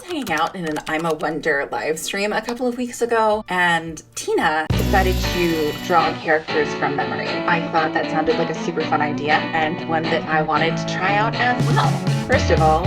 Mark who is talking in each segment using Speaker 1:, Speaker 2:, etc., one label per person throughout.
Speaker 1: hanging out in an ImAWonder live stream a couple of weeks ago, and Tina decided to draw characters from memory. I thought that sounded like a super fun idea and one that I wanted to try out as well. First of all,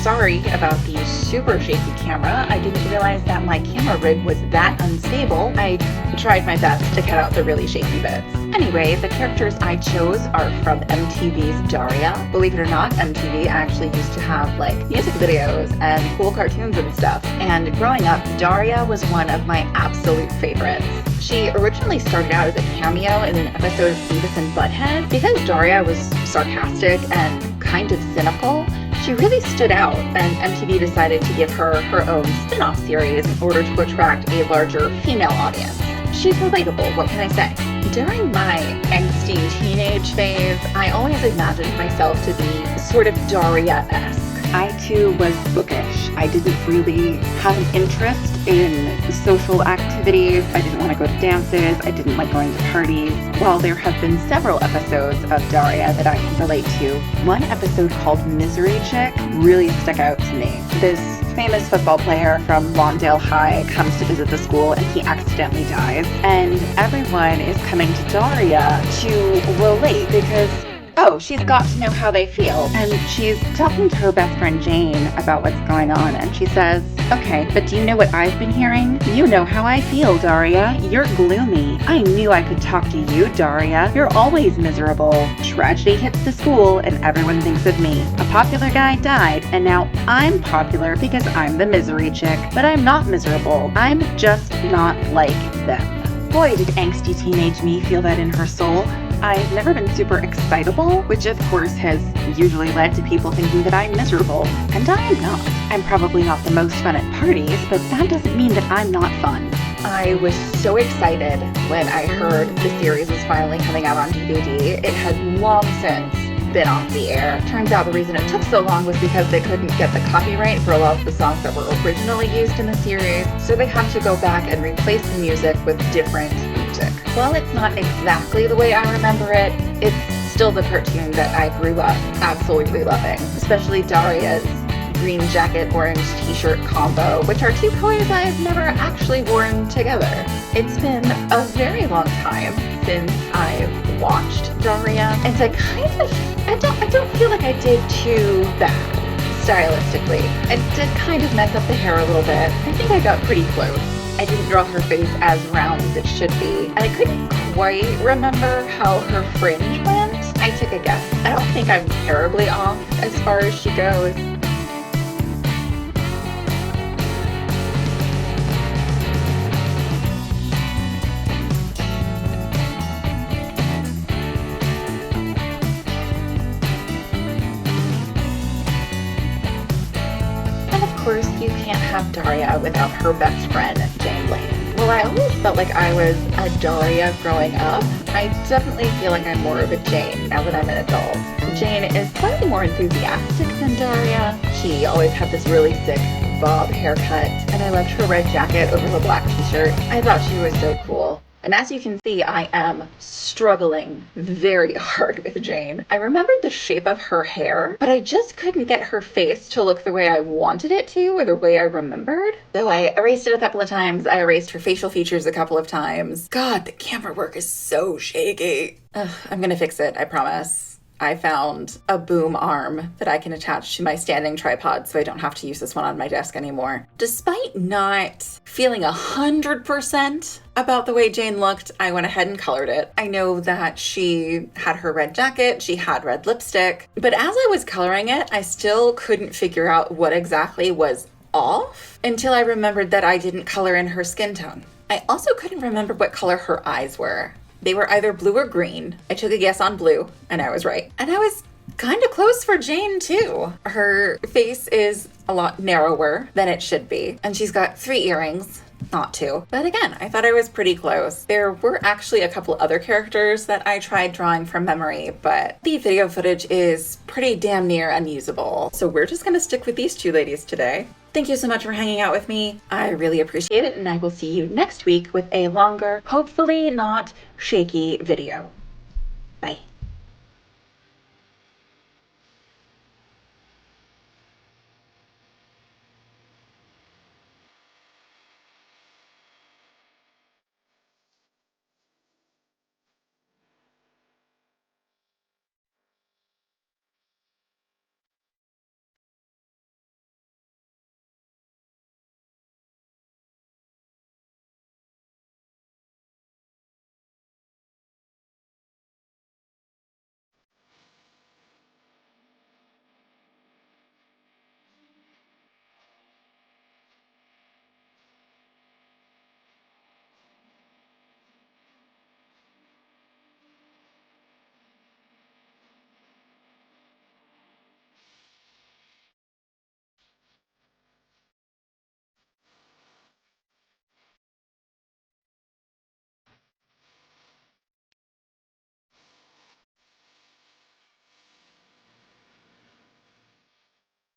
Speaker 1: sorry about the super shaky camera. I didn't realize that my camera rig was that unstable. I tried my best to cut out the really shaky bits. Anyway, the characters I chose are from MTV's Daria. Believe it or not, MTV actually used to have like music videos and cool cartoons and stuff. And growing up, Daria was one of my absolute favorites. She originally started out as a cameo in an episode of Beavis and Butthead. Because Daria was sarcastic and kind of cynical, she really stood out, and MTV decided to give her her own spin-off series in order to attract a larger female audience. She's relatable, what can I say? During my angsty teenage phase, I always imagined myself to be sort of Daria-esque. I too was bookish. I didn't really have an interest in social activities. I didn't want to go to dances. I didn't like going to parties. While there have been several episodes of Daria that I can relate to, one episode called Misery Chick really stuck out to me. This famous football player from Lawndale High comes to visit the school and he accidentally dies. And everyone is coming to Daria to relate because she's got to know how they feel. And she's talking to her best friend Jane about what's going on. And she says, okay, but do you know what I've been hearing? You know how I feel, Daria. You're gloomy. I knew I could talk to you, Daria. You're always miserable. Tragedy hits the school and everyone thinks of me. A popular guy died and now I'm popular because I'm the misery chick. But I'm not miserable. I'm just not like them. Boy, did angsty teenage me feel that in her soul. I've never been super excitable, which of course has usually led to people thinking that I'm miserable, and I am not. I'm probably not the most fun at parties, but that doesn't mean that I'm not fun. I was so excited when I heard the series was finally coming out on DVD. It had long since been off the air. Turns out the reason it took so long was because they couldn't get the copyright for a lot of the songs that were originally used in the series, so they had to go back and replace the music with different music. While it's not exactly the way I remember it, it's still the cartoon that I grew up absolutely loving, especially Daria's green jacket, orange t-shirt combo, which are two colors I've never actually worn together. It's been a very long time since I've watched Daria, and I don't feel like I did too bad stylistically. I did kind of mess up the hair a little bit. I think I got pretty close. I didn't draw her face as round as it should be, and I couldn't quite remember how her fringe went. I took a guess. I don't think I'm terribly off as far as she goes. Of course, you can't have Daria without her best friend, Jane Lane. Well, I always felt like I was a Daria growing up. I definitely feel like I'm more of a Jane now that I'm an adult. Jane is slightly more enthusiastic than Daria. She always had this really sick bob haircut, and I loved her red jacket over the black t-shirt. I thought she was so cool. And as you can see, I am struggling very hard with Jane. I remembered the shape of her hair, but I just couldn't get her face to look the way I wanted it to, or the way I remembered. Though I erased it a couple of times, I erased her facial features a couple of times. God, the camera work is so shaky. Ugh, I'm gonna fix it, I promise. I found a boom arm that I can attach to my standing tripod so I don't have to use this one on my desk anymore. Despite not feeling 100% about the way Jane looked, I went ahead and colored it. I know that she had her red jacket, she had red lipstick, but as I was coloring it, I still couldn't figure out what exactly was off until I remembered that I didn't color in her skin tone. I also couldn't remember what color her eyes were. They were either blue or green. I took a guess on blue, and I was right. And I was kind of close for Jane, too. Her face is a lot narrower than it should be, and she's got 3 earrings, not 2. But again, I thought I was pretty close. There were actually a couple other characters that I tried drawing from memory, but the video footage is pretty damn near unusable. So we're just gonna stick with these 2 ladies today. Thank you so much for hanging out with me. I really appreciate it, and I will see you next week with a longer, hopefully not shaky video. Bye.